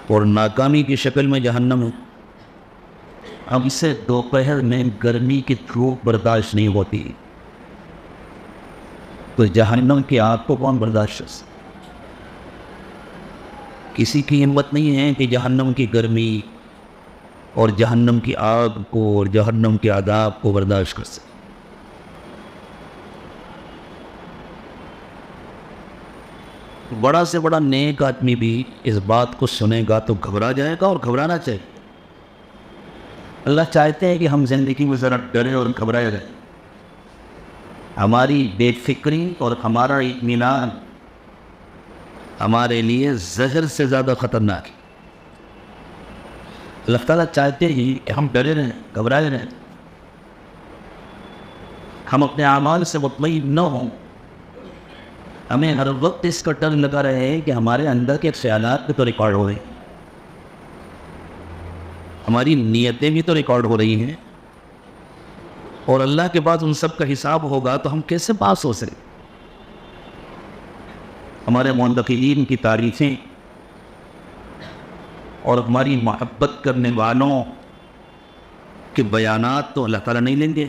اور ناکامی کی شکل میں جہنم ہے. ہم سے دوپہر میں گرمی کی دھوپ برداشت نہیں ہوتی تو جہنم کی آگ کو کون برداشت کر سکتا؟ کسی کی ہمت نہیں ہے کہ جہنم کی گرمی اور جہنم کی آگ کو اور جہنم کے عذاب کو برداشت کر سکے. بڑا سے بڑا نیک آدمی بھی اس بات کو سنے گا تو گھبرا جائے گا، اور گھبرانا چاہیے. اللہ چاہتے ہیں کہ ہم زندگی میں ذرا ڈرے اور گھبرائے رہیں. ہماری بے فکری اور ہمارا اطمینان ہمارے لیے زہر سے زیادہ خطرناک ہے. اللہ تعالیٰ چاہتے ہیں کہ ہم ڈرے رہیں، گھبرائے رہیں، ہم اپنے اعمال سے مطمئن نہ ہوں. ہمیں ہر وقت اس کا ڈر لگا رہے کہ ہمارے اندر کے خیالات بھی تو ریکارڈ ہو رہے ہیں، ہماری نیتیں بھی تو ریکارڈ ہو رہی ہیں، اور اللہ کے بعد ان سب کا حساب ہوگا تو ہم کیسے پاس ہو سکیں؟ ہمارے منتقلین کی تعریفیں اور ہماری محبت کرنے والوں کے بیانات تو اللہ تعالیٰ نہیں لیں گے،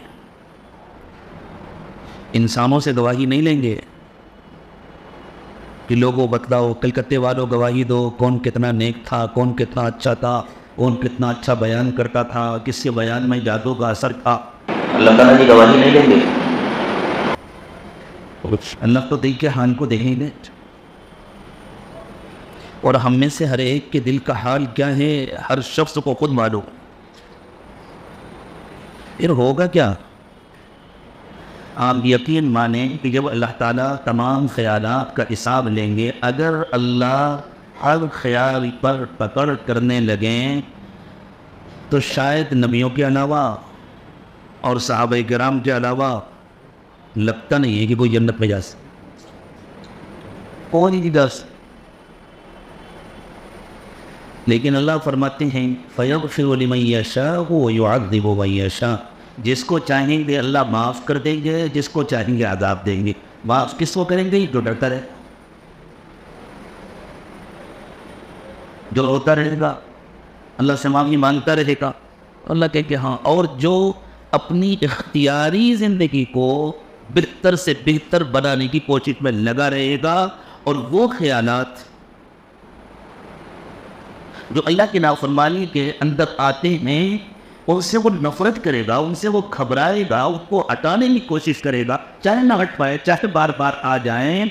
انسانوں سے گواہی نہیں لیں گے کہ لوگوں بتلاؤ، کلکتے والوں گواہی دو، کون کتنا نیک تھا، کون کتنا اچھا تھا، کون کتنا اچھا بیان کرتا تھا، کس کے بیان میں جادو کا اثر تھا. اللہ تعالیٰ کی گواہی نہیں لیں گے. اللہ تو دیکھ کے حال کو دیکھیں گے، اور ہم میں سے ہر ایک کے دل کا حال کیا ہے ہر شخص کو خود معلوم. پھر ہوگا کیا؟ آپ یقین مانیں کہ جب اللہ تعالیٰ تمام خیالات کا حساب لیں گے، اگر اللہ ہر خیال پر پکڑ کرنے لگیں تو شاید نبیوں کے علاوہ اور صحابہ کرام کے علاوہ لگتا نہیں ہے کہ کوئی جنت میں جا سکے. کون ہی جا سکے. لیکن اللہ فرماتے ہیں فَيَغْفِرُ لِمَن يَشَاءُ وَيُعَذِّبُ مَن يَشَاءُ. جس کو چاہیں گے اللہ معاف کر دیں گے، جس کو چاہیں گے عذاب دیں گے. معاف کس کو کریں گے؟ جو ڈرتا رہے، جو روتا رہے گا، اللہ سے معافی مانگتا رہے گا. اللہ کہے کہ ہاں. اور جو اپنی اختیاری زندگی کو بہتر سے بہتر بنانے کی کوشش میں لگا رہے گا، اور وہ خیالات جو اللہ کی نافرمانی کے اندر آتے ہیں ان سے وہ نفرت کرے گا، ان سے وہ گھبرائے گا، ان کو ہٹانے کی کوشش کرے گا، چاہے نہ ہٹ پائے، چاہے بار بار آ جائیں.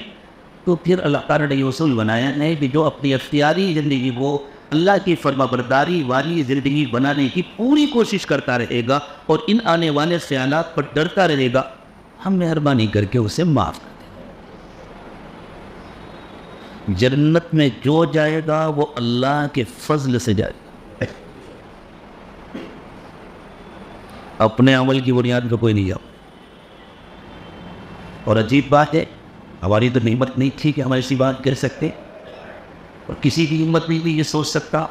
تو پھر اللہ تعالیٰ نے یہ اصول بنایا ہے کہ جو اپنی اختیاری زندگی کو اللہ کی فرما برداری والی زندگی بنانے کی پوری کوشش کرتا رہے گا اور ان آنے والے خیالات پر ڈرتا رہے گا، ہم مہربانی کر کے اسے معاف کر دیں. جنت میں جو جائے گا وہ اللہ کے فضل سے جائے گا، اپنے عمل کی بنیاد پہ کوئی نہیں جاؤ. اور عجیب بات ہے، ہماری تو ہمت نہیں تھی کہ ہم ایسی بات کہہ سکتے، اور کسی کی ہمت نہیں بھی یہ سوچ سکتا.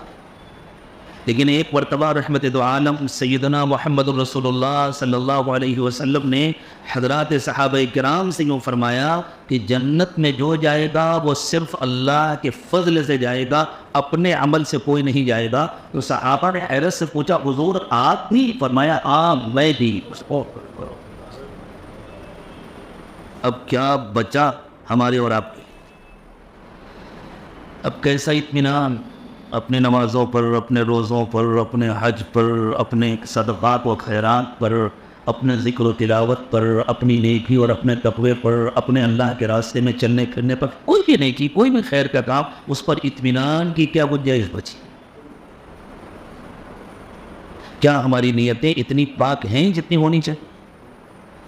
لیکن ایک مرتبہ رحمت دو عالم سیدنا محمد رسول اللہ صلی اللہ علیہ وسلم نے حضرات صحابہ کرام سے یوں فرمایا کہ جنت میں جو جائے گا وہ صرف اللہ کے فضل سے جائے گا، اپنے عمل سے کوئی نہیں جائے گا. تو صحابہ نے حیرت سے پوچھا حضور آپ بھی؟ فرمایا میں بھی. اب کیا بچا ہمارے اور آپ کے؟ اب کیسا اطمینان اپنے نمازوں پر، اپنے روزوں پر، اپنے حج پر، اپنے صدقات و خیرات پر، اپنے ذکر و تلاوت پر، اپنی نیکی اور اپنے تقوی پر، اپنے اللہ کے راستے میں چلنے پھرنے پر، کوئی بھی نیکی، کوئی بھی خیر کا کام، اس پر اطمینان کی کیا گنجائش بچی؟ کیا ہماری نیتیں اتنی پاک ہیں جتنی ہونی چاہیے؟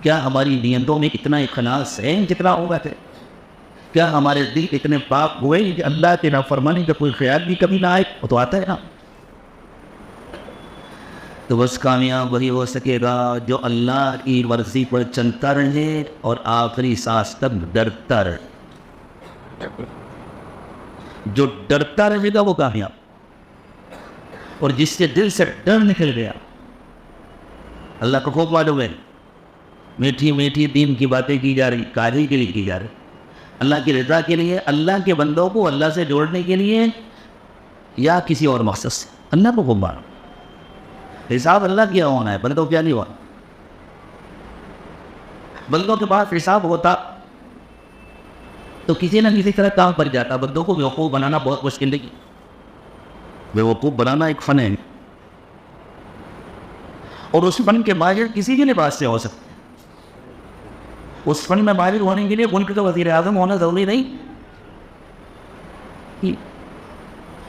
کیا ہماری نیتوں میں اتنا اخلاص ہے جتنا ہوگا تھے؟ کیا ہمارے دل اتنے پاک ہوئے کہ اللہ کے نافرمانی کا کوئی خیال بھی کبھی نہ آئے؟ وہ تو آتا ہے نا. تو بس کامیاب وہی ہو سکے گا جو اللہ کی مرضی پر چلتا رہے اور آخری سانس تک ڈرتا رہے. جو ڈرتا رہے گا وہ کامیاب. اور جس کے دل سے ڈر نکل گیا، اللہ کو خوب معلوم ہے میٹھی میٹھی دین کی باتیں کی جا رہی، کاہلی کے لیے کی جا رہی، اللہ کی رضا کے لیے، اللہ کے بندوں کو اللہ سے جوڑنے کے لیے. یا کسی اور مقصد سے، اللہ کو خوب مانو. حساب اللہ کیا ہونا ہے، بندوں کیا نہیں ہونا. بندوں کے پاس حساب ہوتا تو کسی نہ کسی طرح کام بن جاتا. بندوں کو بیوقوف بنانا بہت مشکل نہیں. بیوقوف بنانا ایک فن ہے، اور اس فن کے ماہر کسی کے لباس سے ہو سکتے. اس فن میں ماہر ہونے کے لیے ملک کا وزیر اعظم ہونا ضروری نہیں.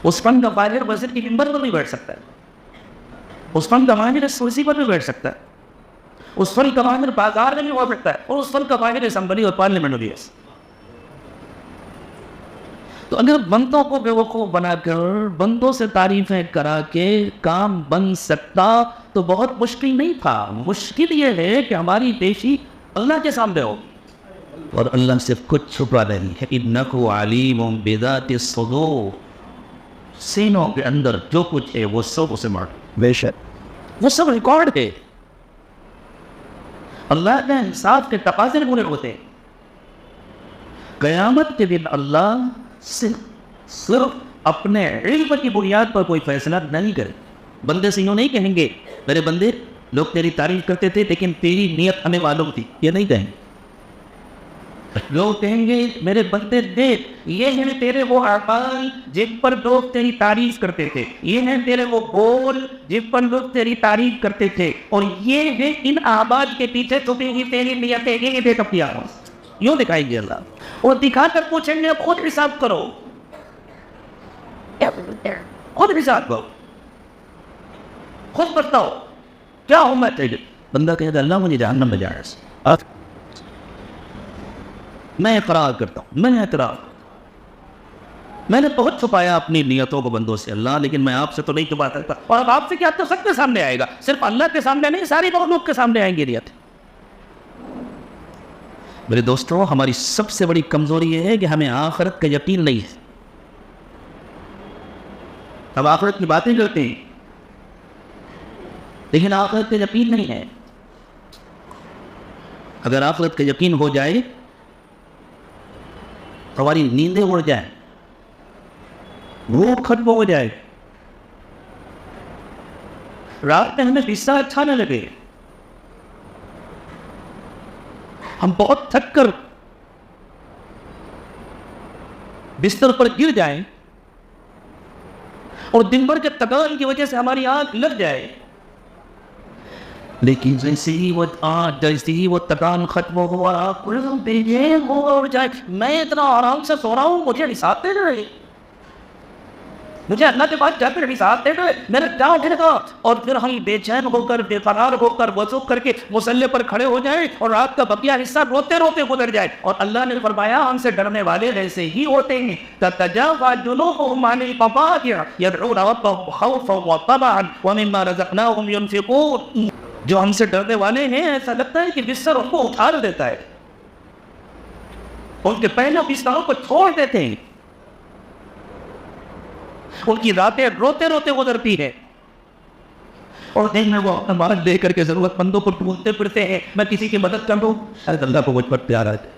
اس فن کا ماہر وزیر کی ممبر پر بھی بیٹھ سکتا ہے. اس فن کا ماہر کرسی پر بھی بیٹھ سکتا ہے. اس فن کا ماہر بازار میں بھی ہو سکتا ہے، اور اس فن کا ماہر اسمبلی اور پارلیمنٹ میں بھی ہے. تو اگر بندوں کو بیوقوف بنا کر بندوں سے تعریفیں کرا کے کام بن سکتا تو بہت مشکل نہیں تھا. مشکل یہ ہے کہ ہماری پیشی اللہ کے سامنے ہو، اور اللہ سے کچھ چھپا نہیں ہے. انکو علیم بذات الصدور، سینوں کے اندر جو کچھ ہے وہ سب اسے معلوم. بے شک وہ سب ریکارڈ ہے. اللہ کے انصاف کے تقاضے پورے ہوتے ہیں. قیامت کے دن اللہ صرف اپنے علم کی بنیاد پر کوئی فیصلہ نہیں کرے. بندے سے یوں نہیں کہیں گے میرے بندے لوگ تیری تعریف کرتے تھے لیکن تیری نیت ہمیں معلوم تھی، یہ نہیں کہیں گے. لوگ کہیں گے میرے بندے دیکھ، یہ ہیں تیرے وہ اعمال جن پر لوگ تیری تعریف کرتے تھے، یہ ہیں تیرے وہ بول جن پر لوگ تیری تعریف کرتے تھے، اور یہ ہیں ان اعمال کے پیچھے چھپی ہوئی تیری نیتیں، یہ دیکھ اپنی آواز. یوں دکھائیں گے اللہ، اور دکھا کر پوچھیں گے خود حساب کرو، خود حساب کرو، خود بتاؤ کیا ہونا چاہیے. بندہ کہے گا اللہ مجھے جہنم میں جانا. میں اقرار کرتا ہوں، میں اعتراف، میں نے بہت چھپایا اپنی نیتوں کو بندوں سے اللہ، لیکن میں آپ سے تو نہیں چھپا سکتا. اور اب آپ سے کیا تو سب کے سامنے آئے گا، صرف اللہ کے سامنے نہیں، ساری مخلوق کے سامنے آئیں گے نیت. میرے دوستوں، ہماری سب سے بڑی کمزوری یہ ہے کہ ہمیں آخرت کا یقین نہیں ہے. ہم آخرت کی باتیں کرتے ہیں لیکن آخرت کا یقین نہیں ہے. اگر آخرت کا یقین ہو جائے ہماری نیندیں اڑ جائیں، وہ ختم ہو جائے، رات میں ہمیں حصہ اچھا نہ لگے، ہم بہت تھک کر بستر پر گر جائیں اور دن بھر کے تکان کی وجہ سے ہماری آنکھ لگ جائے، لیکن جیسے ہی وہ تکان ختم ہوا بے چین ہو جائے، میں اتنا آرام سے سو رہا ہوں، مجھے حساب دے رہے، مجھے اللہ کے پاس جا کر حساب دے رہے، میرا کیا اٹھے گا. اور پھر ہم بے چین ہو کر بے قرار ہو کر وضو کر کے مصلی پر کھڑے ہو جائیں اور رات کا بقیہ حصہ روتے روتے گزر جائے. اور اللہ نے فرمایا ہم سے ڈرنے والے ایسے ہی ہوتے ہیں، تتجافى جنوبهم عن المضاجع يدعون ربهم خوفا وطمعا ومما رزقناهم ينفقون. جو ہم سے ڈرنے والے ہیں ایسا لگتا ہے کہ بستر ان کو اٹھا دیتا ہے، ان کے پہلے بستروں کو چھوڑ دیتے ہیں، ان کی راتیں روتے روتے گزرتی ہیں، اور دن میں وہ اپنا مال دے کر کے ضرورت مندوں کو ڈھونڈتے پھرتے ہیں میں کسی کی مدد کر دوں. شاید اللہ کو مجھ پر پیار آ جائے،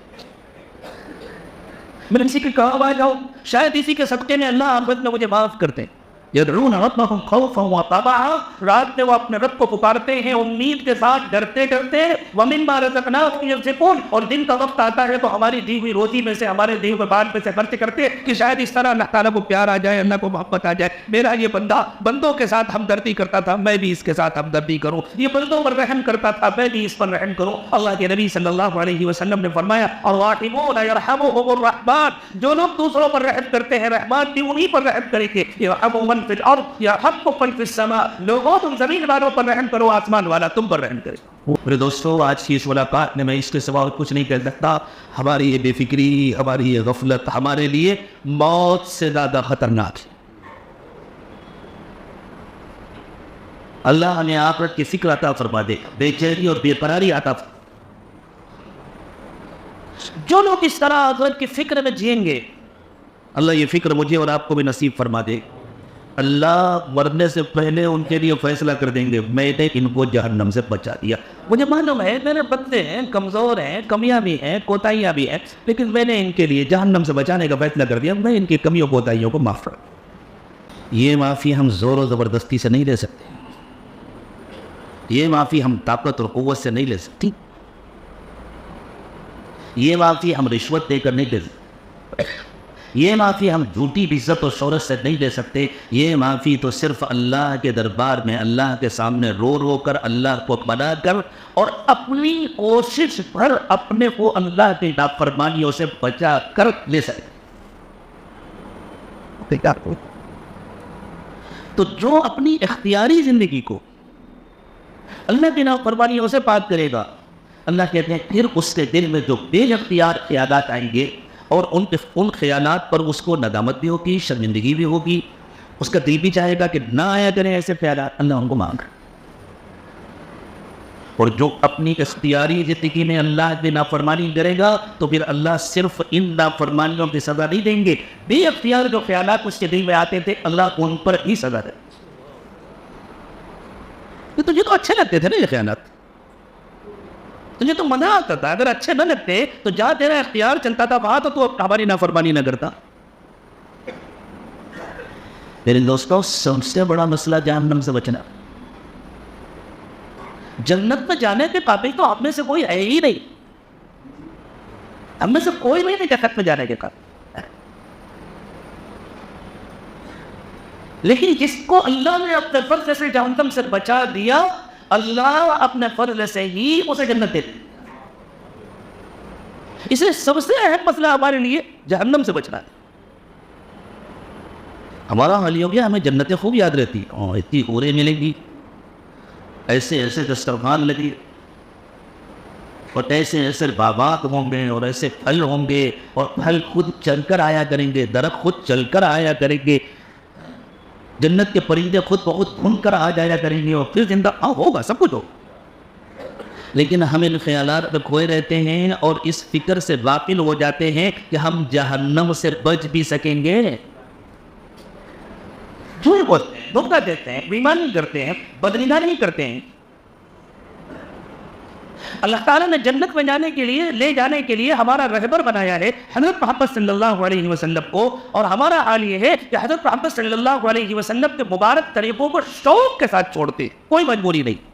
میں کسی کے کام آ جاؤں، شاید اسی کے صدقے میں اللہ آخرت میں مجھے معاف کرتے ہیں. یدعون ربهم خوفا وطمعا، رات میں وہ اپنے رب کو پکارتے ہیں امید کے ساتھ، ڈرتے ڈرتے. ومما رزقناهم ينفقون، اور دن کا وقت آتا ہے تو ہماری دی ہوئی روزی میں سے، ہمارے دی ہوئے مال میں سے خرچ کرتے کہ شاید اس طرح اللہ تعالیٰ کو پیار آ جائے، اللہ کو محبت آ جائے. میرا یہ بندہ بندوں کے ساتھ ہمدردی کرتا تھا، میں بھی اس کے ساتھ ہمدردی کروں. یہ بندوں پر رحم کرتا تھا، میں بھی اس پر رحم کروں. اللہ کے نبی صلی اللہ علیہ وسلم نے فرمایا الراحمون یرحمهم الرحمن، جو لوگ دوسروں پر رحم کرتے ہیں رحمان بھی انہی پر رحم کریں گے. یرحم من فی الارض یرحمکم من فی السماء، لوگوں تم زمین والوں پر رحم کرو، آسمان والا تم پر رحم کرے. میرے دوستو، آج کی اس ملاقات میں میں اس کے سوا کچھ نہیں کہہ سکتا. ہماری یہ بے فکری، ہماری یہ غفلت ہمارے لیے موت سے زیادہ خطرناک ہے. اللہ ہمیں آخرت کی فکر عطا فرما دے، بے چینی اور بے قراری عطا فرما. جو لوگ اس طرح آخرت کی فکر میں جئیں گے، اللہ یہ فکر مجھے اور آپ کو بھی نصیب فرما دے. اللہ مرنے سے پہلے ان کے لیے فیصلہ کر دیں گے میں نے ان کو جہنم سے بچا دیا. مجھے معلوم ہے میرے بندے ہیں، کمزور ہیں، کمیاں بھی ہیں، کوتاہیاں بھی ہیں، لیکن میں نے ان کے لیے جہنم سے بچانے کا فیصلہ کر دیا، میں ان کی کمیوں کوتاہیوں کو معاف کر. یہ معافی ہم زور و زبردستی سے نہیں لے سکتے، یہ معافی ہم طاقت اور قوت سے نہیں لے سکتی، یہ معافی ہم رشوت دے کر نہیں لے سکتے، یہ معافی ہم جھوٹی عزت اور شہرت سے نہیں لے سکتے، یہ معافی تو صرف اللہ کے دربار میں اللہ کے سامنے رو رو کر اللہ کو منا کر اور اپنی کوشش پر اپنے کو اللہ کی نافرمانیوں سے بچا کر لے سکتے۔ تو جو اپنی اختیاری زندگی کو اللہ کی نافرمانیوں سے پاک کرے گا، اللہ کہتے ہیں پھر اس کے دل میں جو بے اختیار خیالات آئیں گے اور ان خیالات پر اس کو ندامت بھی ہوگی، شرمندگی بھی ہوگی، اس کا دل بھی چاہے گا کہ نہ آیا کریں ایسے خیالات، اللہ ان کو مانگ۔ اور جو اپنی اختیاری زندگی میں اللہ کی نافرمانی کرے گا تو پھر اللہ صرف ان نافرمانیوں کی سزا نہیں دیں گے، بے اختیار جو خیالات اس کے دل میں آتے تھے اللہ ان پر ہی سزا دے۔ تجھے تو اچھے لگتے تھے نا یہ خیالات، تجھے تو مزہ آتا تھا، اگر اچھے نہ لگتے تو جہاں تیرا اختیار چلتا تھا وہاں تو ہماری نافرمانی نہ کرتا۔ میرے دوستوں، سب سے بڑا مسئلہ جہنم سے بچنا۔ جنت میں جانے کے قابل تو ہم میں سے کوئی ہے ہی نہیں، ہم میں سے کوئی نہیں جنت میں جانے کے قابل، لیکن جس کو اللہ نے اپنے فضل سے جہنم سے بچا دیا، اللہ اپنے فضل سے ہی اسے جنت دے دی۔ اس لیے سب سے اہم مسئلہ ہمارے لیے جہنم سے بچنا ہے۔ ہمارا حال یہ ہو گیا ہمیں جنتیں خوب یاد رہتی، اتنی حوریں ملیں گی، ایسے ایسے دسترخوان لگی اور ایسے ایسے باغات ہوں گے اور ایسے پھل ہوں گے اور پھل خود چل کر آیا کریں گے، درخت خود چل کر آیا کریں گے، جنت کے پرندے خود بہت گھوم کر آ جایا کریں گے، اور پھر زندہ ہوگا، سب کچھ ہوگا۔ لیکن ہم ان خیالات میں کھوئے رہتے ہیں اور اس فکر سے غافل ہو جاتے ہیں کہ ہم جہنم سے بچ بھی سکیں گے۔ جھوٹ بولتے ہیں، دھوکہ دیتے ہیں، بےایمانی کرتے ہیں، بدنگاہی نہیں کرتے ہیں۔ اللہ تعالیٰ نے جنت میں جانے کے لیے، لے جانے کے لیے ہمارا رہبر بنایا ہے حضرت محمد صلی اللہ علیہ وسلم کو، اور ہمارا حال یہ ہے کہ حضرت محمد صلی اللہ علیہ وسلم کے مبارک طریقوں کو شوق کے ساتھ چھوڑتے، کوئی مجبوری نہیں۔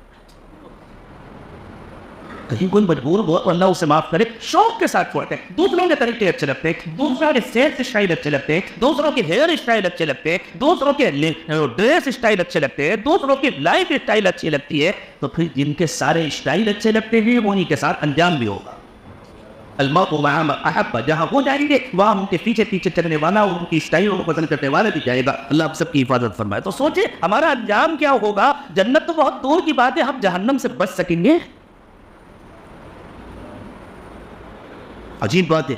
کہیں کوئی مجبور ہو اللہ اسے معاف کرے، شوق کے ساتھ چھوڑتے ہیں۔ دوسروں کے طریقے اچھے لگتے ہیں، دوسروں کے فیس اسٹائل اچھے لگتے ہیں، دوسروں کے ہیئر اسٹائل اچھے لگتے ہیں، دوسروں کے ڈریس اسٹائل اچھے لگتے ہیں، دوسروں کی لائف اسٹائل اچھی لگتی ہے، تو پھر جن کے سارے اسٹائل اچھے لگتے ہیں وہیں کے ساتھ انجام بھی ہوگا۔ المرء مع من احب، جہاں وہ جائیں گے وہاں ان کے پیچھے پیچھے چلنے والا اور ان کی اسٹائلوں کو پسند کرنے والا بھی جائے گا۔ اللہ آپ سب کی حفاظت فرمائے۔ تو سوچیں ہمارا انجام کیا ہوگا؟ جنت تو بہت دور کی بات ہے، ہم جہنم سے بچ سکیں گے؟ عجیب بات ہے،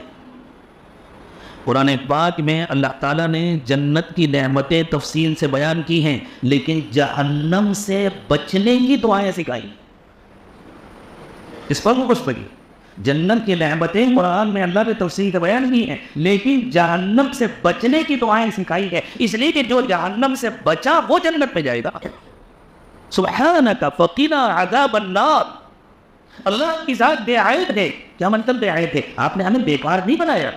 قرآن پاک میں اللہ تعالیٰ نے جنت کی نعمتیں تفصیل سے بیان کی ہیں، لیکن جہنم سے بچنے کی دعائیں سکھائی۔ اس پر کچھ پڑھی، جنت کی نعمتیں قرآن میں اللہ نے تفصیل سے بیان کی ہیں، لیکن جہنم سے بچنے کی دعائیں سکھائی ہیں، اس لیے کہ جو جہنم سے بچا وہ جنت میں جائے گا۔ سبحانک فقنا عذاب النار، اللہ کی ذات بے عیب ہے۔ کیا مطلب بے عیب ہے؟ آپ نے ہمیں بیکار نہیں بنایا۔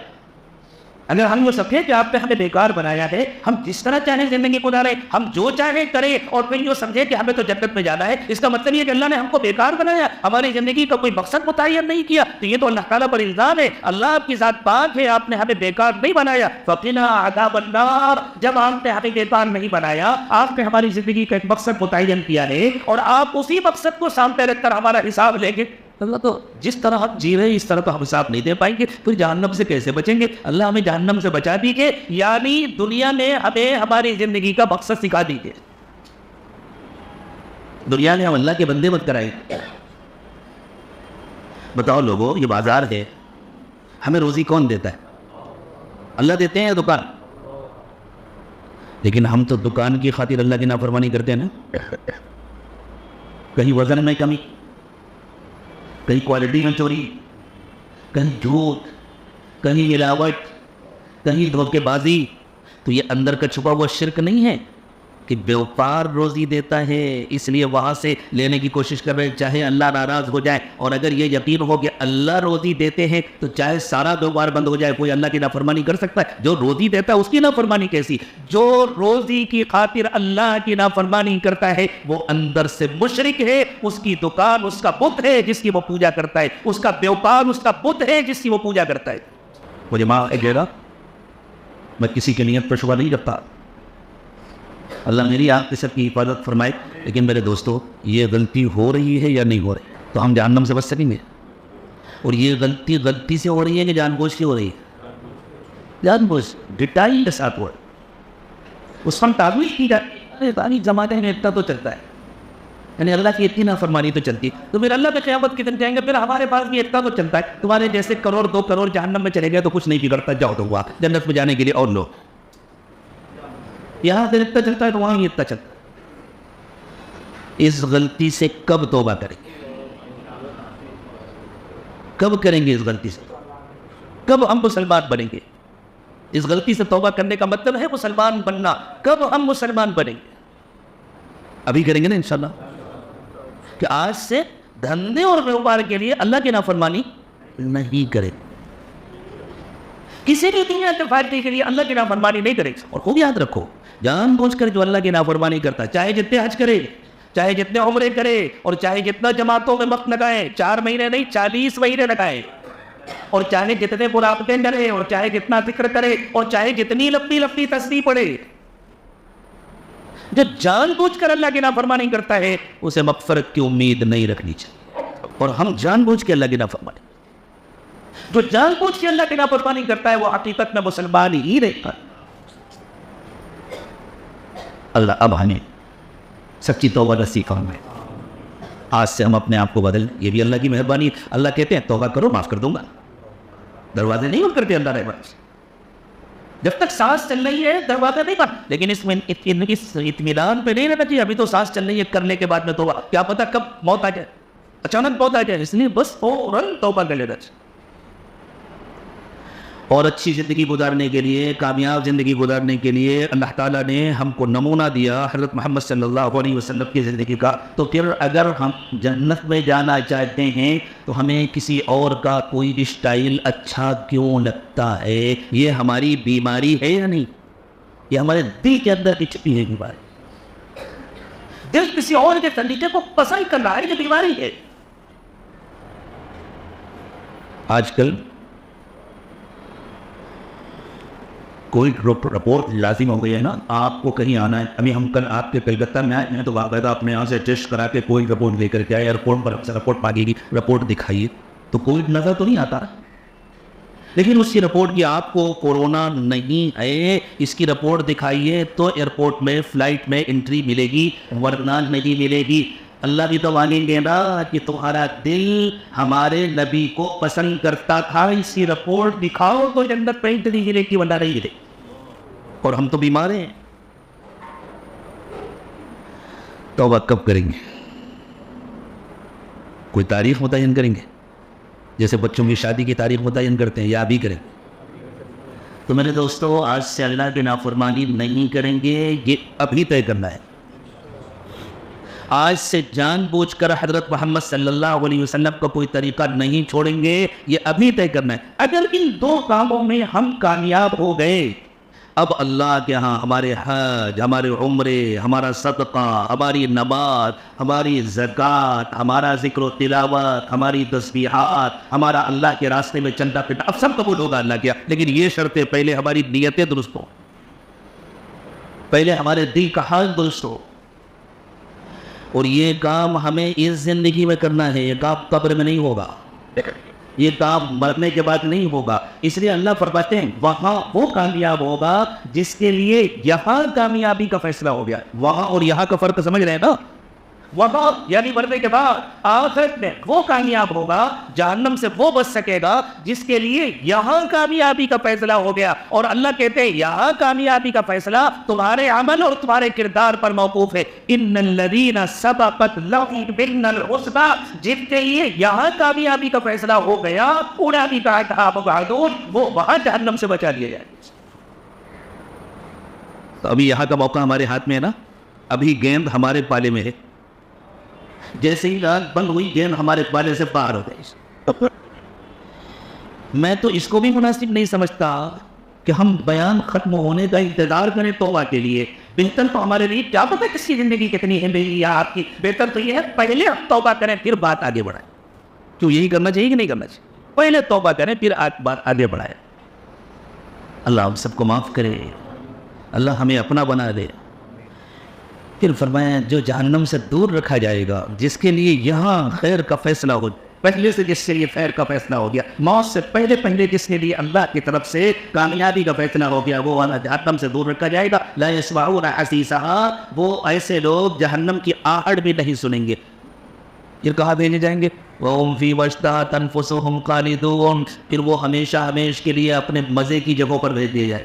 اگر ہم وہ سمجھیں کہ آپ نے ہمیں بیکار بنایا ہے، ہم جس طرح چاہیں زندگی گزاریں، ہم جو چاہیں کریں، اور پھر یہ سمجھیں کہ ہمیں تو جنت میں جانا ہے، اس کا مطلب یہ کہ اللہ نے ہم کو بیکار بنایا، ہماری زندگی کا کوئی مقصد متعین نہیں کیا، تو یہ تو اللہ تعالیٰ پر الزام ہے۔ اللہ آپ کی ذات پاک ہے، آپ نے ہمیں بیکار نہیں بنایا۔ فقنا عذاب النار، جب آپ نے ہمیں بیکار نہیں بنایا، آپ نے ہماری زندگی کا ایک مقصد متعین کیا ہے، اور آپ اسی مقصد کو سامنے رکھ کر ہمارا حساب لیں گے۔ اللہ تو جس طرح ہم جی رہے ہیں اس طرح تو ہم حساب نہیں دے پائیں گے، پھر جہنم سے کیسے بچیں گے؟ اللہ ہمیں جہنم سے بچا دیجیے، یعنی دنیا میں ہمیں ہماری زندگی کا مقصد سکھا دیجیے۔ دنیا میں ہم اللہ کے بندے مت کرائیں۔ بتاؤ لوگوں، یہ بازار ہے، ہمیں روزی کون دیتا ہے؟ اللہ دیتے ہیں دکان، لیکن ہم تو دکان کی خاطر اللہ کی نافرمانی کرتے ہیں نا۔ کہیں وزن میں کمی، کہیں کوالٹی میں چوری، کہیں جھوٹ، کہیں ملاوٹ، کہیں دھوکے بازی، تو یہ اندر کا چھپا ہوا شرک نہیں ہے؟ کہ بیوپار روزی دیتا ہے، اس لیے وہاں سے لینے کی کوشش کر رہے چاہے اللہ ناراض ہو جائے. اور اگر یہ یقین ہو کہ اللہ روزی دیتے ہیں تو چاہے سارا بیوپار بند ہو جائے کوئی اللہ کی نافرمانی کر سکتا ہے؟ جو روزی دیتا ہے اس کی نافرمانی کیسی؟ جو روزی کی خاطر اللہ کی نافرمانی کرتا ہے وہ اندر سے مشرک ہے. اس کی دکان اس کا بت ہے جس کی وہ پوجا کرتا ہے، اس کا بیوپار اس کا بت ہے جس کی وہ پوجا کرتا ہے. مجھے معاف کہے گا، میں کسی کی نیت پر شبہ نہیں رکھتا، اللہ میری آپ کے سب کی حفاظت فرمائے. لیکن میرے دوستو، یہ غلطی ہو رہی ہے یا نہیں ہو رہی تو ہم جہنم سے بچ سکیں گے؟ اور یہ غلطی سے ہو رہی ہے کہ جان بوجھ کے ہو رہی ہے؟ جان بوجھ، ڈیٹائل کے ساتھ ہو رہی ہے. اس وقت تعویل کی جاتی ہے زمانے میں اتنا تو چلتا ہے، یعنی اللہ کی اتنی نافرمانی تو چلتی ہے، تو پھر اللہ کے قیامت کے دن جائیں گے پھر ہمارے پاس بھی اتنا تو چلتا ہے. تمہارے جیسے کروڑ 2 کروڑ جہنم میں چلے گئے تو کچھ نہیں بگڑتا، جاؤ تو ہوا جنت میں جانے کے لیے اور لو. یہاں سے اتنا چلتا ہے تو وہاں بھی اتنا چلتا ہے. اس غلطی سے کب توبہ کریں گے؟ کب کریں گے اس غلطی سے؟ کب ہم مسلمان بنیں گے؟ اس غلطی سے توبہ کرنے کا مطلب ہے مسلمان بننا. کب ہم مسلمان بنیں گے؟ ابھی کریں گے نا انشاءاللہ، کہ آج سے دھندے اور کاروبار کے لیے اللہ کی نافرمانی نہیں کریں، کسی بھی دنیا کے فائدے کے لیے اللہ کی نافرمانی نہیں کرے. اور خوب یاد رکھو، جان بوجھ کر جو اللہ کی نافرمانی کرتا ہے، چاہے جتنے حج کرے، چاہے جتنے عمرے کرے، اور چاہے جتنا جماعتوں میں وقت لگائے، 4 مہینے نہیں 40 مہینے لگائے، اور چاہے جتنے مراقبے کرے، اور چاہے جتنا ذکر کرے، اور چاہے جتنی لمبی لمبی تسبیح پڑھے، جو جان بوجھ کر اللہ کی نافرمانی کرتا ہے اسے مغفرت کی امید نہیں رکھنی چاہیے. اور ہم جان بوجھ کے اللہ کی نافرمانی، جو جان بوجھ کے اللہ کی نافرمانی کرتا ہے وہ حقیقت میں مسلمان ہی رہتا ہے. اللہ اب ہمیں سچی توبہ نصیب فرمائے. آج سے ہم اپنے آپ کو بدلیں، یہ بھی اللہ کی مہربانی. اللہ کہتے ہیں توبہ کرو معاف کر دوں گا. دروازے نہیں بند کرتے اللہ رحمت، جب تک سانس چل رہی ہے دروازہ نہیں بند. لیکن اس اطمینان پہ نہیں رہنا چاہیے ابھی تو سانس چل رہی ہے، کرنے کے بعد میں توبہ، کیا پتہ کب موت آ جائے، اچانک موت آ جائے. اس لیے بس فوراً توبہ کر لینا چاہیے. اور اچھی زندگی گزارنے کے لیے، کامیاب زندگی گزارنے کے لیے اللہ تعالیٰ نے ہم کو نمونہ دیا حضرت محمد صلی اللہ علیہ وسلم کی زندگی کا. تو پھر اگر ہم جنت میں جانا چاہتے ہیں تو ہمیں کسی اور کا کوئی اسٹائل اچھا کیوں لگتا ہے؟ یہ ہماری بیماری ہے یا نہیں؟ یہ ہمارے دل کے اندر کی چھپی ہے بیماری. دل کسی اور کے طریقے کو پسند کر رہا ہے، یہ بیماری ہے. آج کل کوئی رپورٹ لازم ہو گئی ہے نا، آپ کو کہیں آنا ہے. ابھی ہم کل آپ کے کلکتہ میں آئے ہیں تو باقاعدہ اپنے یہاں سے ٹیسٹ کرا کے کوئی رپورٹ لے کر کے آئے. ایئرپورٹ پر ہم سے رپورٹ مانگے گی، رپورٹ دکھائیے، تو کوئی نظر تو نہیں آتا، لیکن اس کی رپورٹ کی آپ کو کورونا نہیں ہے، اس کی رپورٹ دکھائیے تو ایئرپورٹ میں فلائٹ میں انٹری ملے گی، ورنہ نہیں ملے گی. اللہ بھی تو مانگیں گے نا کہ تمہارا دل ہمارے نبی کو پسند کرتا تھا، اس کی رپورٹ دکھاؤ تو جنت پہ انٹری ملے گی، ورنہ نہیں ملے. اور ہم تو بیمار ہیں. توبہ کب کریں گے؟ کوئی تاریخ متعین کریں گے جیسے بچوں کی شادی کی تاریخ متعین کرتے ہیں، یا ابھی کریں؟ تو میرے دوستو، آج سے اللہ کی نافرمانی نہیں کریں گے، یہ ابھی طے کرنا ہے. آج سے جان بوجھ کر حضرت محمد صلی اللہ علیہ وسلم کا کوئی طریقہ نہیں چھوڑیں گے، یہ ابھی طے کرنا ہے. اگر ان 2 کاموں میں ہم کامیاب ہو گئے، اب اللہ کے ہاں ہمارے حج، ہمارے عمرے، ہمارا صدقہ، ہماری نماز، ہماری زکوٰۃ، ہمارا ذکر و تلاوت، ہماری تسبیحات، ہمارا اللہ کے راستے میں چلنا پھرنا، اب سب قبول ہوگا اللہ کیا. لیکن یہ شرطیں پہلے ہماری نیتیں درست ہوں، پہلے ہمارے دل کا حال درست ہو. اور یہ کام ہمیں اس زندگی میں کرنا ہے، یہ کام قبر میں نہیں ہوگا، یہ کام مرنے کے بعد نہیں ہوگا. اس لیے اللہ فرماتے ہیں وہاں وہ کامیاب ہوگا جس کے لیے یہاں کامیابی کا فیصلہ ہو گیا. وہاں اور یہاں کا فرق سمجھ رہے ہیں نا؟ وہاں یعنی مرنے کے بعد آخرت میں وہ کامیاب ہوگا، جہنم سے وہ بچ سکے گا جس کے لیے یہاں کامیابی کا فیصلہ ہو گیا. اور اللہ کہتے ہیں یہاں کامیابی کا فیصلہ تمہارے عمل اور تمہارے کردار پر موقوف ہے. ان الذین سبقت لہم منا الحسنی، جن کے لیے یہاں کامیابی کا فیصلہ ہو گیا، اولئک عنہا مبعدون، وہ وہاں جہنم سے بچا لیا جائے. تو ابھی یہاں کا موقع ہمارے ہاتھ میں ہے نا، ابھی گیند ہمارے پالے میں ہے، جیسے ہی رات بند ہوئی گیند ہمارے پالے سے باہر ہو گئی۔ میں تو اس کو بھی مناسب نہیں سمجھتا کہ ہم بیان ختم ہونے کا انتظار کریں توبہ کے لیے۔ بہتر تو ہمارے لیے کیا پتہ کس کی زندگی کتنی ہے میری یا آپ کی، بہتر تو یہ ہے پہلے ہم توبہ کریں پھر بات آگے بڑھائیں۔ کیوں یہی کرنا چاہیے کہ نہیں کرنا چاہیے؟ پہلے توبہ کریں پھر بات آگے بڑھائیں۔ اللہ ہم سب کو معاف کرے، اللہ ہمیں اپنا بنا دے۔ پھر فرمایا جو جہنم سے دور رکھا جائے گا، جس کے لیے یہاں خیر کا فیصلہ ہو، پہلے سے جس کے لیے خیر کا فیصلہ ہو گیا، موت سے پہلے جس کے لیے اللہ کی طرف سے کامیابی کا فیصلہ ہو گیا، وہ والا جہنم سے دور رکھا جائے گا۔ لا يسمعون حسیسها، وہ ایسے لوگ جہنم کی آہٹ بھی نہیں سنیں گے۔ پھر کہاں بھیجے جائیں گے؟ وَهُمْ فِي مَشْتَهَتْ أَنفُسُهُمْ خَالِدُونَ، پھر وہ ہمیشہ کے لیے اپنے مزے کی جگہوں پر بھیج دیے جائیں،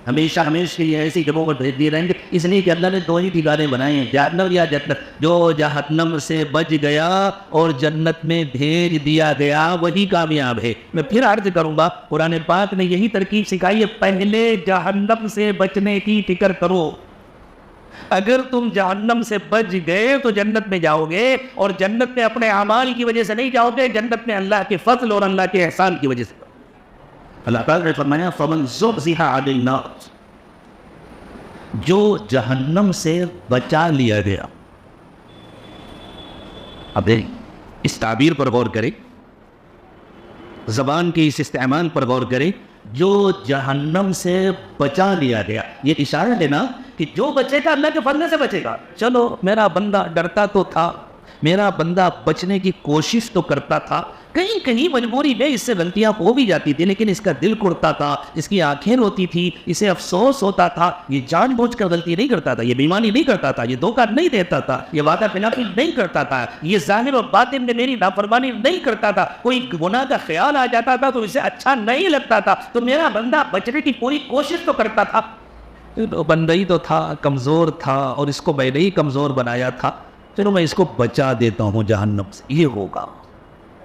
ہمیشہ کے لیے ایسی جگہوں پر بھیج دیے رہیں گے۔ اس لیے کہ اللہ نے دو ہی ٹھکانے بنائے ہیں، جہنم یا جنت۔ جو جہنم سے بچ گیا اور جنت میں بھیج دیا گیا وہی کامیاب ہے۔ میں پھر عرض کروں گا، قرآن پاک نے یہی ترکیب سکھائی ہے، پہلے جہنم سے بچنے کی فکر کرو۔ اگر تم جہنم سے بچ گئے تو جنت میں جاؤ گے، اور جنت میں اپنے اعمال کی وجہ سے نہیں جاؤ گے، جنت میں اللہ کے فضل اور اللہ کے احسان کی وجہ سے۔ اللہ تعالیٰ نے فرمایا فَمَنْ زُحْزِحَ عَنِ النَّارِ، جو جہنم سے بچا لیا گیا۔ اب دیکھیں اس تعبیر پر غور کریں، زبان کے اس استعمال پر غور کریں، جو جہنم سے بچا لیا گیا۔ یہ اشارہ دینا کہ جو بچے گا اللہ کے فضل سے بچے گا۔ چلو میرا بندہ ڈرتا تو تھا، میرا بندہ بچنے کی کوشش تو کرتا تھا، کہیں کہیں مجبوری میں اس سے غلطیاں ہو بھی جاتی تھی، لیکن اس کا دل کڑتا تھا، اس کی آنکھیں روتی تھی، اسے افسوس ہوتا تھا۔ یہ جان بوجھ کر غلطی نہیں کرتا تھا، یہ بےایمانی نہیں کرتا تھا، یہ دھوکہ نہیں دیتا تھا، یہ وعدہ خلافی نہیں کرتا تھا، یہ ظاہر اور باطن میں میری نافرمانی نہیں کرتا تھا۔ کوئی گناہ کا خیال آ جاتا تھا تو اسے اچھا نہیں لگتا تھا، تو میرا بندہ بچنے کی پوری کوشش تو کرتا تھا۔ بندہ ہی تو تھا، کمزور تھا، اور اس کو میں نے ہی کمزور بنایا تھا، چلو میں اس کو بچا دیتا ہوں جہنم سے۔ یہ ہوگا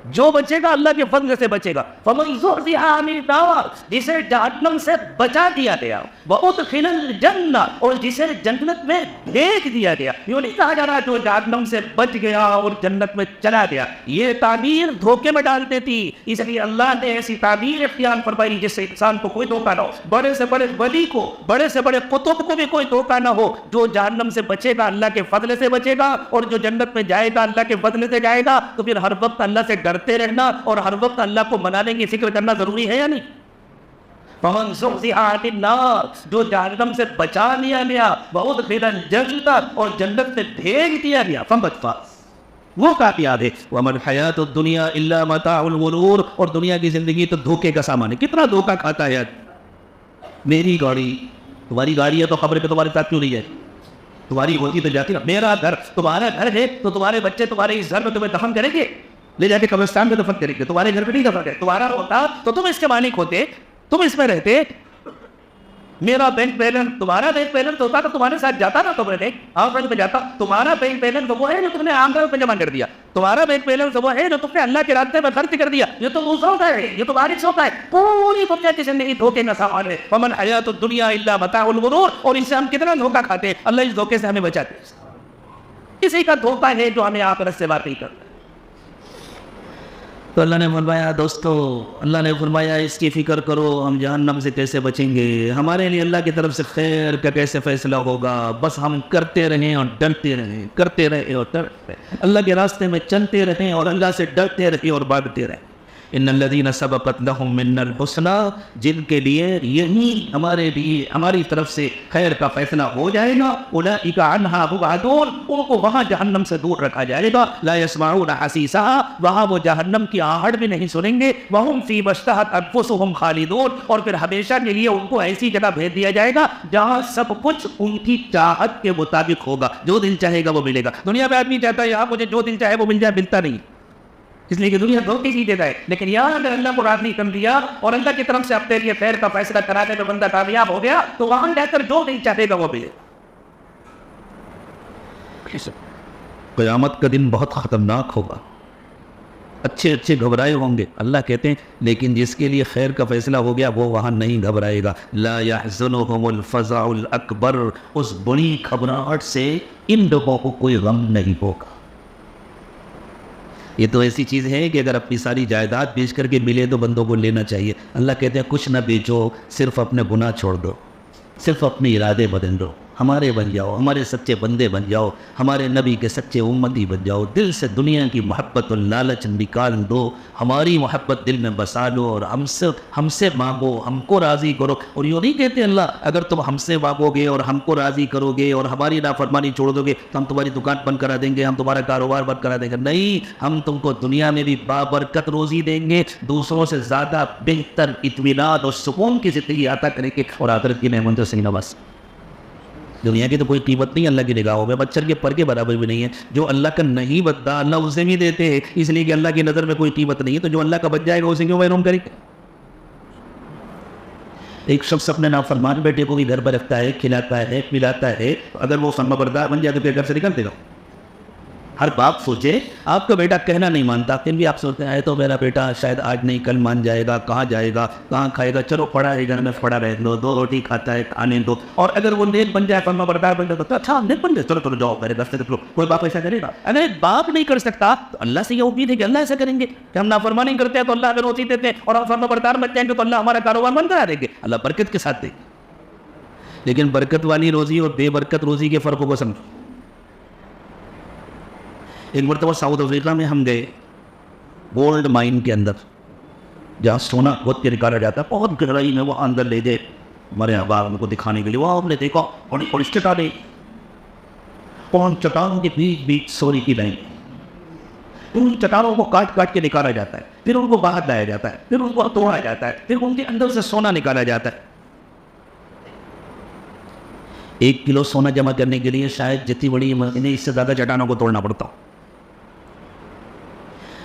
جو بچے گا اللہ کے فضل سے بچے گا۔ فَمَنْ زُحْزِحَ عَنِ النَّارِ، جسے جہنم سے بچا دیا گیا، وَأُدْخِلَ الْجَنَّةَ، اور جسے جنت میں بھیج دیا گیا۔ یوں نہیں کہا جا رہا جو جہنم سے بچ گیا اور جنت میں چلا گیا، یہ تعبیر دھوکے میں ڈال دیتی، اس لیے اللہ نے ایسی تعبیر اختیار فرمائی جس سے انسان کو کوئی دھوکہ نہ ہو، بڑے سے بڑے ولی کو، بڑے سے بڑے قطب کو بھی کوئی دھوکہ نہ ہو۔ جو جہنم سے بچے گا اللہ کے فضل سے بچے گا، اور جو جنت میں جائے گا اللہ کے فضل سے جائے گا، تو پھر ہر وقت اللہ سے ڈرتے رہنا اور ہر وقت اللہ کو منانے کی فکر کرنا ضروری ہے یا نہیں؟ فَمَنْ زُحْزِحَ عَنِ النَّارِ، جو جہنم سے بچا لیا گیا، وَأُدْخِلَ الْجَنَّةَ، اور جنت میں بھیج دیا گیا، فَقَدْ فَازَ، وہ کامیاب ہے۔ وَمَا الْحَيَاةُ الدُّنْيَا إِلَّا مَتَاعُ الْغُرُورِ، اور دنیا کی زندگی تو دھوکے کا سامان ہے۔ کتنا دھوکہ کھاتا ہے میری گاڑی، تمہاری گاڑی ہے تو خبر پہ تمہارے ساتھ کیوں نہیں ہے؟ تمہاری ہوتی تو جاتی نا۔ میرا گھر، تمہارا گھر ہے تو تمہارے بچے تمہارے اس گھر میں تمہیں دفن کریں گے، لے جا کے قبرستان میں دفن کریں گے، تمہارے گھر پہ نہیں دفن کریں۔ تمہارا ہوتا تو تم اس کے مالک ہوتے، تم اس میں رہتے۔ میرا بینک بیلنس، تمہارا بینک بیلنس ہوتا تو تمہارے ساتھ جاتا نا، تم رہتے آخرت میں جاتا۔ تمہارا بینک بیلنس وہ ہے جو تم نے آخرت میں جمع کر دیا، تمہارا بینک بیلنس وہ ہے جو تم نے اللہ کے راستے میں خرچ کر دیا۔ یہ تو دوسروں کا ہے، یہ تو وارثوں کا ہے۔ پوری دنیا کی زندگی دھوکے کا سامان ہے۔ وَمَا الْحَيَاةُ الدُّنْيَا إِلَّا مَتَاعُ الْغُرُورِ، اور اس سے ہم کتنا دھوکہ کھاتے ہیں۔ اللہ اس دھوکے سے ہمیں بچاتے ہیں۔ اسی کا دھوکہ ہے جو ہمیں آخرت سے واقعی کرتا ہے۔ تو اللہ نے فرمایا دوستو، اللہ نے فرمایا اس کی فکر کرو ہم جہنم سے کیسے بچیں گے، ہمارے لیے اللہ کی طرف سے خیر کا کیسے فیصلہ ہوگا۔ بس ہم کرتے رہیں اور ڈرتے رہیں، کرتے رہیں اور ڈرتے رہیں، اللہ کے راستے میں چلتے رہیں اور اللہ سے ڈرتے رہیں اور بھاگتے رہیں۔ ان الذین سبقت لهم منا الحسنى، جن کے لیے یہی ہمارے لیے ہماری طرف سے خیر کا فیصلہ ہو جائے گا، اولئک عنہا مبعدون، ان کو وہاں جہنم سے دور رکھا جائے گا۔ لا يسمعون حسیسها، وہاں وہ جہنم کی آہٹ بھی نہیں سنیں گے۔ وهم فی ما اشتہت انفسهم خالدون، اور پھر ہمیشہ کے لیے ان کو ایسی جگہ بھیج دیا جائے گا جہاں سب کچھ ان کی چاہت کے مطابق ہوگا، جو دل چاہے گا وہ ملے گا۔ دنیا میں آدمی چاہتا ہے یہاں مجھے جو دل چاہے وہ مل جائے، ملتا نہیں، اس لیے کہ دنیا دھوکے ہی دیتا ہے۔ لیکن یہاں اگر اللہ کو راضی کر دیا اور اللہ کی طرف سے اپنے لیے خیر کا فیصلہ کرانے میں بندہ کامیاب ہو گیا، تو وہاں جا کر جو نہیں چاہے گا وہ ملے۔ قیامت کا دن بہت خطرناک ہوگا، اچھے اچھے گھبرائے ہوں گے. اللہ کہتے ہیں لیکن جس کے لیے خیر کا فیصلہ ہو گیا وہ وہاں نہیں گھبرائے گا. لا يحزنهم الفزع الاکبر، اس بڑی گھبراہٹ سے ان لوگوں کو کوئی غم نہیں ہوگا. یہ تو ایسی چیز ہے کہ اگر اپنی ساری جائیداد بیچ کر کے ملے تو بندوں کو لینا چاہیے. اللہ کہتے ہیں کچھ نہ بیچو، صرف اپنے گناہ چھوڑ دو، صرف اپنے ارادے بدل دو، ہمارے بن جاؤ، ہمارے سچے بندے بن جاؤ، ہمارے نبی کے سچے امتی بن جاؤ. دل سے دنیا کی محبت اور لالچ نکال دو، ہماری محبت دل میں بسا لو اور ہم سے مانگو، ہم کو راضی کرو. اور یوں نہیں کہتے اللہ اگر تم ہم سے مانگو گے اور ہم کو راضی کرو گے اور ہماری نافرمانی چھوڑ دو گے تو ہم تمہاری دکان بند کرا دیں گے، ہم تمہارا کاروبار بند کرا دیں گے. نہیں، ہم تم کو دنیا میں بھی بابرکت روزی دیں گے، دوسروں سے زیادہ بہتر اطمینان اور سکون کی زندگی عطا کریں گے اور آخرت کی نعمتوں سے نواز. دنیا کی تو کوئی قیمت نہیں اللہ کی نگاہوں میں، مچھر کے پر کے برابر بھی نہیں ہے. جو اللہ کا نہیں بنتا اللہ اسے بھی دیتے ہیں، اس لیے کہ اللہ کی نظر میں کوئی قیمت نہیں ہے. تو جو اللہ کا بن جائے گا اسے کیوں محروم کریں گے؟ ایک شخص اپنے نافرمان بیٹے کو بھی گھر پر رکھتا ہے، کھلاتا ہے، پلاتا ہے، اگر وہ فرما بردار بن جائے تو پھر گھر سے نکل دے گا. ہر باپ سوچے آپ کا بیٹا کہنا نہیں مانتا، پھر بھی آپ سوچتے ہیں تو میرا بیٹا شاید آج نہیں کل مان جائے گا، کہاں جائے گا، کہاں کھائے گا، چلو پڑا ہے گھر میں پڑا رہ دو، 2 روٹی کھاتا ہے کھانے دو. اور اگر وہ نیک بن جائے، فرما بردار بن جائے تو اچھا نیک بن جائے، چلو چلو جاؤ میرے دفتر سے. کوئی باپ ایسا کرے گا؟ اگر باپ نہیں کر سکتا تو اللہ سے یہ امید ہے کہ اللہ ایسا کریں گے کہ ہم نافرمانی کرتے ہیں تو اللہ اگر روزی دیتے ہیں اور ہم فرما بردار بن جائیں گے تو اللہ ہمارا کاروبار بند کرا دیں گے، اللہ برکت کے ساتھ دے گے. لیکن برکت والی روزی اور بے برکت روزی کے فرق کو سمجھو. ایک مرتبہ ساؤتھ افریقہ میں ہم گئے، گولڈ مائن کے اندر جہاں سونا کھود کے نکالا جاتا ہے، بہت گہرائی میں وہ اندر لے گئے ہمارے احباب ان کو دکھانے کے لیے. وہاں ہم نے دیکھا اور چٹانیں، 5 چٹانوں کے بیچ سونے کی لائن. ان چٹانوں کو کاٹ کاٹ کے نکالا جاتا ہے، پھر ان کو باہر لایا جاتا ہے، پھر ان کو توڑا جاتا ہے، پھر ان کے اندر سے سونا نکالا جاتا ہے. 1 کلو سونا جمع کرنے کے لیے شاید جتنی بڑی انہیں اس سے زیادہ چٹانوں کو توڑنا پڑتا ہو.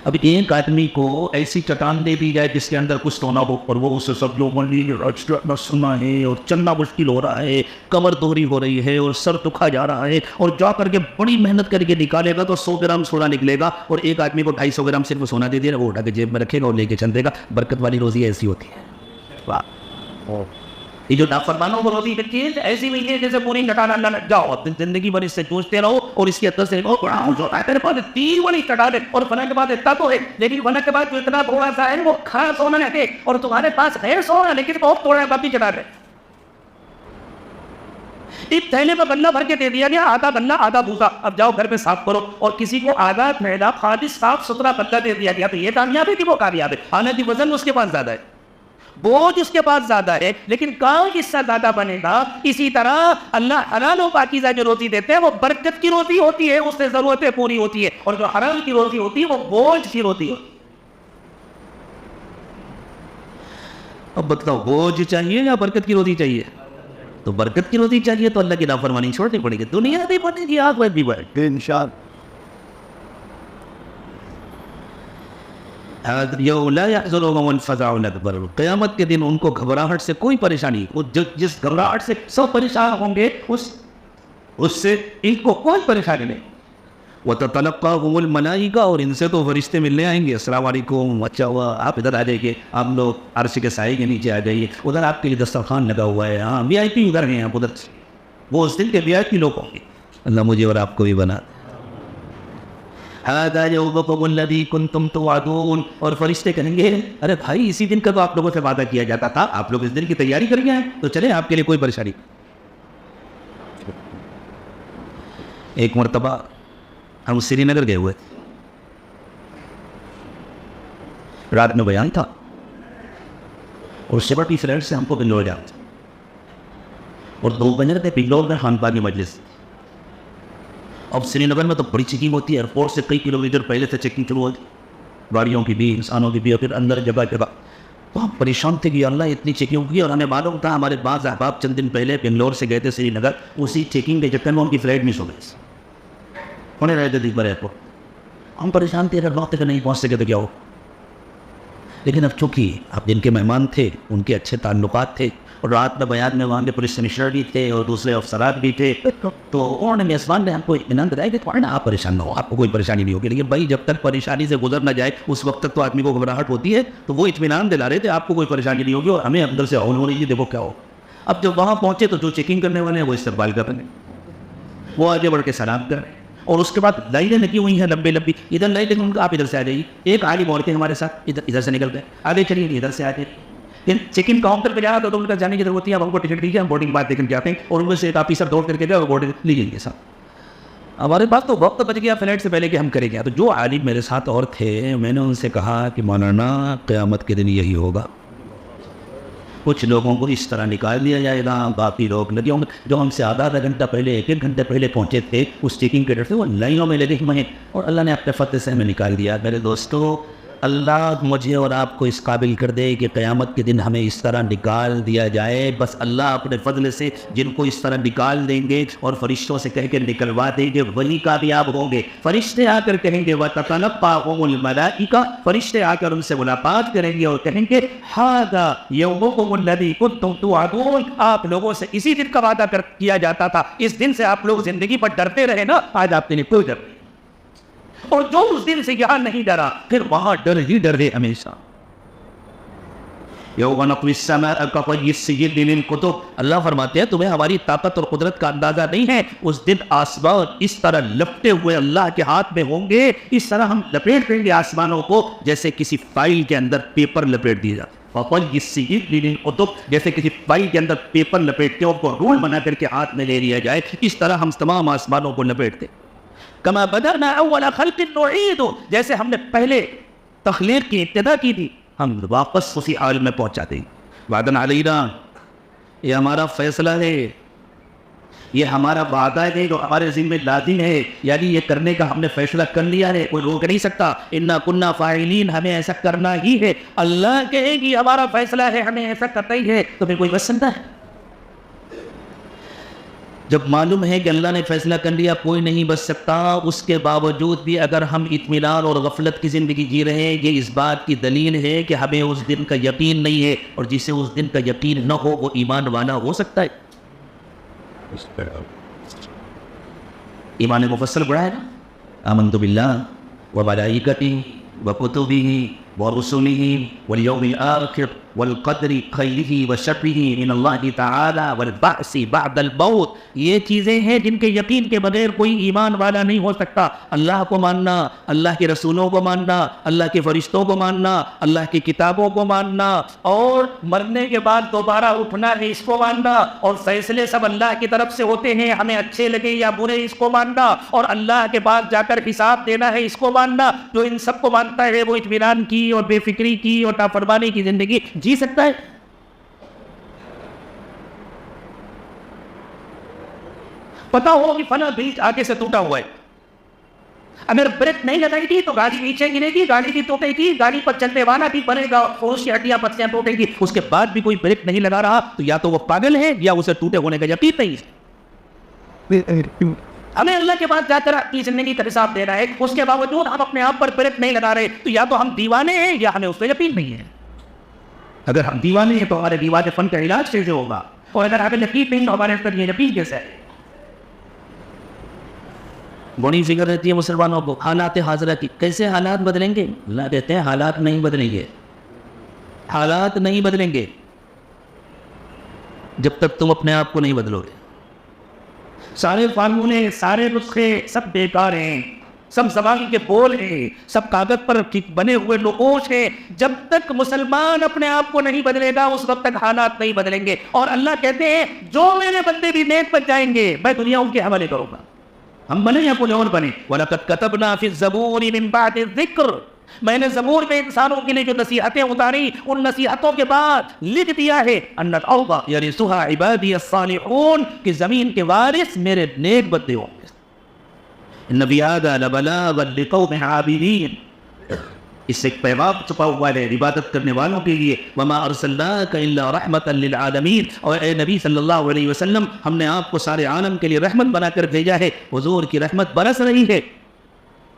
اب ایک آدمی کو ایسی چٹان دے دی جائے جس کے اندر کچھ سونا ہو اور وہ اسے سب لوگوں سننا ہے اور چلنا مشکل ہو رہا ہے، کمر دوہری ہو رہی ہے اور سر دکھا جا رہا ہے، اور جا کر کے بڑی محنت کر کے نکالے گا تو 100 گرام سونا نکلے گا، اور ایک آدمی کو 250 گرام صرف سونا دے دیا وہ اٹھا کے جیب میں رکھے گا اور لے کے چل دے گا. برکت والی روزی ایسی ہوتی ہے. واہ، یہ جو نافرمانوں کو روزی ملتی ہے ایسی نہیں ہے جیسے پوری چٹان اللہ لگ جاؤ زندگی بھر اس سے جوجتے رہو اور اس کی اندر سے میرے پاس 3 والی چٹان ہے اور فنا کے بعد اتنا تو ہے، لیکن فنا کے بعد جو اتنا تھوڑا سا ہے وہ کھانا سونا ہے، اور تمہارے پاس غیر سونا لیکن بہت تھوڑا ہے باقی چٹان ہے. ایک تھیلے میں غلہ بھر کے دے دیا گیا، آدھا غلہ آدھا بھوسا، اب جاؤ گھر میں صاف کرو. اور کسی کو آدھا تھیلا خالص صاف ستھرا غلہ دے دیا گیا تو یہ کامیاب ہے کہ وہ کامیاب ہے؟ حالانکہ وزن اس کے پاس زیادہ ہے، بوجھ اس کے پاس زیادہ ہے، لیکن کام کس سے زیادہ بنے گا. اسی طرح اللہ حلال و پاکیزہ جو روزی دیتے ہیں وہ برکت کی روزی ہوتی ہے، اس سے ضرورتیں پوری ہوتی ہے، اور جو حرام کی روزی ہوتی ہے وہ بوجھ کی روزی ہوتی ہے. اب بتاؤ بوجھ چاہیے یا برکت کی روزی چاہیے؟ تو برکت کی روزی چاہیے تو اللہ کی نافرمانی چھوڑنی پڑے گی، دنیا بھی بنے گی آخرت بھی بنے گی انشاءاللہ. لا يحزنهم الفزع الاکبر، قیامت کے دن ان کو گھبراہٹ سے کوئی پریشانی، وہ جس گھبراہٹ سے سب پریشان ہوں گے اس سے ان کو کوئی پریشانی نہیں. وتتلقاهم الملائکہ، اور ان سے تو فرشتے ملنے آئیں گے، السلام علیکم، اچھا ہوا آپ ادھر آ جائیے، آپ لوگ عرش کے سائے کے نیچے آ جائیے، ادھر آپ کے لیے دسترخوان لگا ہوا ہے، ہاں وی آئی پی ادھر ہیں، آپ ادھر وہ اس دن کے وی آئی پی لوگ ہوں گے. اللہ مجھے اور آپ کو بھی بنا دے. هذا يومكم الذي كنتم توعدون، اور فرشتے کہیں گے ارے بھائی اسی دن کا تو آپ لوگوں سے وعدہ کیا جاتا تھا، آپ لوگ اس دن کی تیاری کر گئے ہیں تو چلیں آپ کے لیے کوئی پریشانی. ایک مرتبہ ہم سری نگر گئے ہوئے، رات میں بیان تھا اور 70 فلیٹ سے ہم کو بنگلور جانا تھا، اور 2 بجے تھے بنگلور میں خانقاہ کی مجلس. اب سری نگر میں تو بڑی چیکنگ ہوتی ہے، ایئرپورٹ سے کئی کلومیٹر پہلے سے چیکنگ شروع ہوتی، گاڑیوں کی بھی انسانوں کی بھی، اور پھر اندر جگہ جگہ. تو ہم پریشان تھے کہ اللہ اتنی چیکنگ ہوگی، اور ہمیں معلوم تھا ہمارے بعض احباب چند دن پہلے بنگلور سے گئے تھے سری نگر، اسی چیکنگ کے چکر میں ان کی فلائٹ مس ہو گئی، ہونے رہے تھے دن ایئرپورٹ. ہم پریشان تھے اگر وقت تک نہیں پہنچ سکے تو کیا ہو. لیکن اب چونکہ آپ جن کے مہمان تھے ان کے اچھے تعلقات تھے اور رات میں بیان میں وہاں کے پولیس کمشنر بھی تھے اور دوسرے افسرات بھی تھے. تو انہوں نے میزبان نے ہم کو اطمینان دلایا کہ تھوڑا نا آپ پریشان نہ ہو, آپ کو کوئی پریشانی نہیں ہوگی, لیکن بھائی جب تک پریشانی سے گزر نہ جائے اس وقت تک تو آدمی کو گھبراہٹ ہوتی ہے. تو وہ اطمینان دلا رہے تھے آپ کو کوئی پریشانی نہیں ہوگی, اور ہمیں اندر سے ہول ہو رہی ہے دیکھو کیا ہو. اب جب وہاں پہنچے تو جو چیکنگ کرنے والے ہیں وہ استقبال کر رہے ہیں, وہ آگے بڑھ کے سلام کر رہے ہیں, اور اس کے بعد لائنیں لگی ہوئی ہیں لمبی لمبی, ادھر لائن لگی, آپ ادھر سے آ جائیے. ایک عالم عورتیں ہمارے ساتھ ادھر سے نکل گئے, آگے چلیے ادھر سے آ جائیے. چیکنگ کاؤنٹر پہ جا رہا تھا تو ان کا جانے کی ضرورت ہے, اب ہم کو ٹکٹ دیجیے, ہم بورڈنگ پاس دیکھ کے آتے ہیں, اور ان میں سے ایک آفیسر دوڑ کر کے گیا اور بورڈنگ لیجیے ساتھ. ہمارے پاس تو وقت بچ گیا فلائٹ سے پہلے کہ ہم کریں گے. تو جو عالم میرے ساتھ اور تھے, میں نے ان سے کہا کہ مولانا قیامت کے دن یہی ہوگا, کچھ لوگوں کو اس طرح نکال دیا جائے گا, باقی لوگ لگے ہوں گے جو ہم سے آدھا گھنٹہ پہلے ایک گھنٹے پہلے پہنچے تھے اس چیکنگ کے ڈر سے, وہ لائنوں میں لگے ہوئے ہیں, اور اللہ نے اپنے فتح سے ہمیں نکال دیا. میرے دوستو, اللہ مجھے اور آپ کو اس قابل کر دے کہ قیامت کے دن ہمیں اس طرح نکال دیا جائے. بس اللہ اپنے فضل سے جن کو اس طرح نکال دیں گے اور فرشتوں سے کہہ کے نکلوا دیں گے وہی کامیاب ہوں گے. فرشتے آ کر کہیں گے وَتَتَلَقَّاهُمُ الْمَلَائِكَةُ, فرشتے آ کر ان سے ملاقات کریں گے اور کہیں گے هَذَا يَوْمُكُمُ الَّذِي كُنتُمْ تُوعَدُونَ, آپ لوگوں سے اسی دن کا وعدہ کیا جاتا تھا, اس دن سے آپ لوگ زندگی پر ڈرتے رہے نا, آج آپ کے لیے کوئی ڈر نہیں. اور جو اس دن سے یہاں نہیں ڈرا پھر وہاں ڈر ہی ڈر ہے ہمیشہ. یوم نطوی السماء کطی السجل للکتب, اللہ فرماتے ہیں تمہیں ہماری طاقت اور قدرت کا اندازہ نہیں ہے. اس دن آسمان اس طرح لپٹے ہوئے اللہ کے ہاتھ میں ہوں گے, اس طرح ہم لپیٹ دیں گے آسمانوں کو جیسے کسی فائل کے اندر پیپر لپیٹ دیا جاتا ہے. کطی السجل للکتب, جیسے کسی فائل کے اندر پیپر لپیٹتے ہیں, ان کو رول بنا کر کے ہاتھ میں لے لیا جائے, اس طرح ہم تمام آسمانوں کو لپیٹتے. کما بدأنا اول خلق نعید, جیسے ہم نے پہلے تخلیق کی ابتدا کی تھی ہم واپس اسی حال میں پہنچا دیں. وعدنا علینا, یہ ہمارا فیصلہ ہے, یہ ہمارا وعدہ ہے جو ہمارے ذمہ لازم ہے, یعنی یہ کرنے کا ہم نے فیصلہ کر لیا ہے, کوئی روک نہیں سکتا. انا کنا فاعلین, ہمیں ایسا کرنا ہی ہے. اللہ کہے گی ہمارا فیصلہ ہے, ہمیں ایسا کرنا ہی ہے, تو پھر کوئی بچ سکتا ہے؟ جب معلوم ہے کہ اللہ نے فیصلہ کر لیا کوئی نہیں بچ سکتا, اس کے باوجود بھی اگر ہم اطمینان اور غفلت کی زندگی جی رہے ہیں, یہ اس بات کی دلیل ہے کہ ہمیں اس دن کا یقین نہیں ہے, اور جسے اس دن کا یقین نہ ہو وہ ایمان والا ہو سکتا ہے؟ ایمان مفصل بڑا ہے نا, آمنت باللہ وملائکتہ وکتبہ ورسلہ والیوم الآخر والقدر خیرہ وشرہ من اللہ تعالی والبعث بعد الموت. یہ چیزیں ہیں جن کے یقین کے بغیر کوئی ایمان والا نہیں ہو سکتا. اللہ کو ماننا, اللہ کے رسولوں کو ماننا, اللہ کے فرشتوں کو ماننا, اللہ کی کتابوں کو ماننا, اور مرنے کے بعد دوبارہ اٹھنا ہے اس کو ماننا, اور فیصلے سب اللہ کی طرف سے ہوتے ہیں, ہمیں اچھے لگے یا برے اس کو ماننا, اور اللہ کے پاس جا کر حساب دینا ہے اس کو ماننا. جو ان سب کو مانتا ہے وہ اطمینان کی اور بے فکری کی اور نافرمانی کی زندگی جی سکتا ہے. پتا ہو کہ فلاں برج آگے سے ٹوٹا ہوا ہے, اگر بریک نہیں لگائی تھی تو گاڑی نیچے گرے گی, گاڑی بھی ٹوٹے گی, گاڑی پر چلنے والا بھی بنے گا, ہوش کی ہڈیاں پتیاں ٹوٹے گی. اس کے بعد بھی کوئی بریک نہیں لگا رہا تو یا تو وہ پاگل ہے یا اسے ٹوٹے ہونے کا یقین نہیں ہے. ہمیں اللہ کے پاس جا کر اپنی زندگی کا حساب دینا ہے, اس کے باوجود ہم اپنے آپ پر بریک نہیں لگا رہے تو یا تو ہم دیوانے ہیں یا ہمیں اس پہ یقین نہیں ہے. اگر ہم دیوانے ہیں تو ہمارے دیوانے فن کا علاج کیسے ہوگا, اور اگر ہمیں یقین نہیں تو ہمارے پر یہ یقین کیسے ہے؟ بڑی فکر رہتی ہے مسلمانوں کو حالات حاضرہ کی, کیسے حالات بدلیں گے. اللہ کہتے ہیں حالات نہیں بدلیں گے, حالات نہیں بدلیں گے جب تک تم اپنے آپ کو نہیں بدلو گے. سارے قانون, سارے نسخے سب بیکار ہیں, سب زبان کے بول ہیں, سب کاغذ پر بنے ہوئے نقوش ہیں. جب تک مسلمان اپنے آپ کو نہیں بدلے گا اس وقت تک حالات نہیں بدلیں گے. اور اللہ کہتے ہیں جو میرے بندے بھی نیک بن جائیں گے میں دنیا ان کے حوالے کروں گا, ہم بنے یا کوئی اور بنے. وَلَقَدْ كَتَبْنَا فِي الزَّبُورِ مِن بَعْدِ الذِّكْرِ, میں نے زبور میں انسانوں کے لیے جو نصیحتیں اتاری ان نصیحتوں کے بعد لکھ دیا ہے ان الارض یرثها عبادی الصالحون, کہ زمین کے وارث میرے نیک بندے ہوں گے. ان فی ھذا لبلاغا لقوم عابدین, اس سے ایک پیغام چھپا ہوا ہے عبادت کرنے والوں کے لیے. وما ارسلناک الا رحمتا للعالمین, اور اے نبی صلی اللہ علیہ وسلم ہم نے آپ کو سارے عالم کے لیے رحمت بنا کر بھیجا ہے. حضور کی رحمت برس رہی ہے,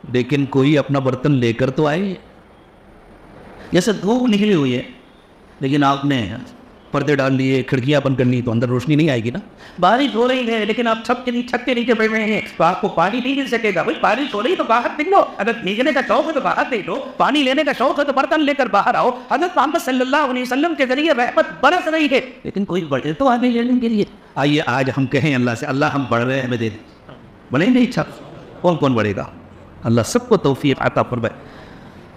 لیکن کوئی اپنا برتن لے کر تو آئے. جیسے دھوپ نکلی ہوئی ہے لیکن آپ نے پردے ڈال لیے, کھڑکیاں بند کر لی, تو اندر روشنی نہیں آئے گی نا. بارش ہو رہی ہے لیکن آپ چھت کے نیچے بیٹھ رہے ہیں تو آپ کو پانی نہیں مل سکے گا. بھائی بارش ہو رہی ہے تو باہر نکلو, اگر بھیگنے کا شوق ہے تو باہر نکلو, پانی لینے کا شوق ہے تو برتن لے کر باہر آؤ. حضرت محمد صلی اللہ علیہ وسلم کے ذریعے رحمت برس رہی ہے, لیکن کوئی بڑھے تو آنے لینے کے لیے. آئیے آج ہم کہیں اللہ سے, اللہ ہم بڑھ رہے ہیں, ہمیں دے دیں. بڑھیں گے اچھا, کون بڑھے گا؟ اللہ سب کو توفیق عطا فرمائے.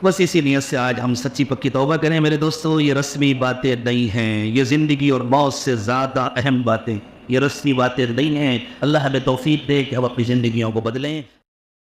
بس اسی نیت سے آج ہم سچی پکی توبہ کریں میرے دوستو. یہ رسمی باتیں نہیں ہیں, یہ زندگی اور موت سے زیادہ اہم باتیں, یہ رسمی باتیں نہیں ہیں. اللہ ہمیں توفیق دے کہ ہم اپنی زندگیوں کو بدلیں.